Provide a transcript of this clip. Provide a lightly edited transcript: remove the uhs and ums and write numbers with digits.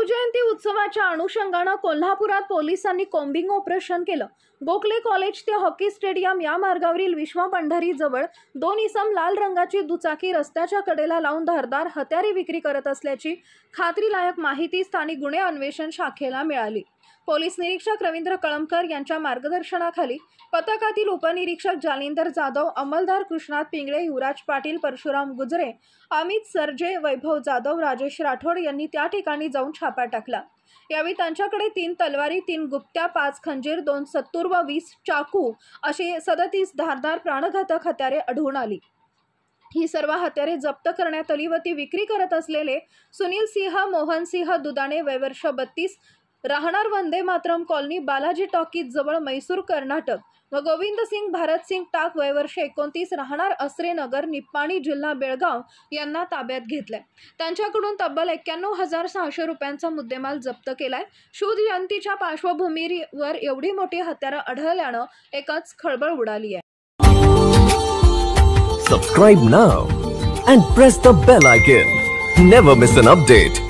शिवजयंती उत्सवाच्या अनुषंगाने कोल्हापुरात पोलिसांनी कॉम्बिंग ऑपरेशन केलं। गोखले कॉलेज ते हॉकी स्टेडियम या मार्गावरील विश्वा पंढरी जवळ दोन इसम लाल रंगाची दुचाकी रस्त्याच्या कडेला लावून धारदार हत्यारे विक्री करत असल्याची खात्रीलायक माहिती स्थानिक गुन्हे अन्वेषण शाखेला मिळाली। पोलीस निरीक्षक रवींद्र कळमकर यांच्या मार्गदर्शनाखाली पथकातील उपनिरीक्षक जालिंदर जाधव, अंमलदार कृष्णात पिंगळे, युवराज पाटील, परशुराम गुजरे, अमित सरजे, वैभव जाधव, राजेश राठोड यांनी त्या ठिकाणी जाऊन छापा टाकला। यावेळी त्यांच्याकडे 3 तलवारी, 3 गुप्त्या, 5 खंजीर, 2 सत्तूर व 20 चाकू अशी 37 धारदार प्राणघातक हत्यारे आढळून आली। ही सर्व हत्यारे जप्त करण्यात आली व ती विक्री करत असलेले सुनील सिंह, मोहन सिंह दुदाणे, वय वर्ष 32, राहणार वंदे मातरम कॉलनी, बालाजी टॉकीज जवळ, मैसूर, कर्नाटक व गोविंद सिंग भारत सिंग टाक, वय वर्ष 29, राहणार असरे नगर, निप्पाणी, जिल्हा बेळगाव यांना ताब्यात घेतले। त्यांच्याकडून तब्बल 91,600 रुपयांचा मुद्देमाल जप्त केलाय। शिवजयंतीच्या पार्श्वभूमीवर एवढी मोठी हत्यारं आढळल्यानं एकच खळबळ उडाली आहे। Subscribe now and press the bell icon. Never miss an update.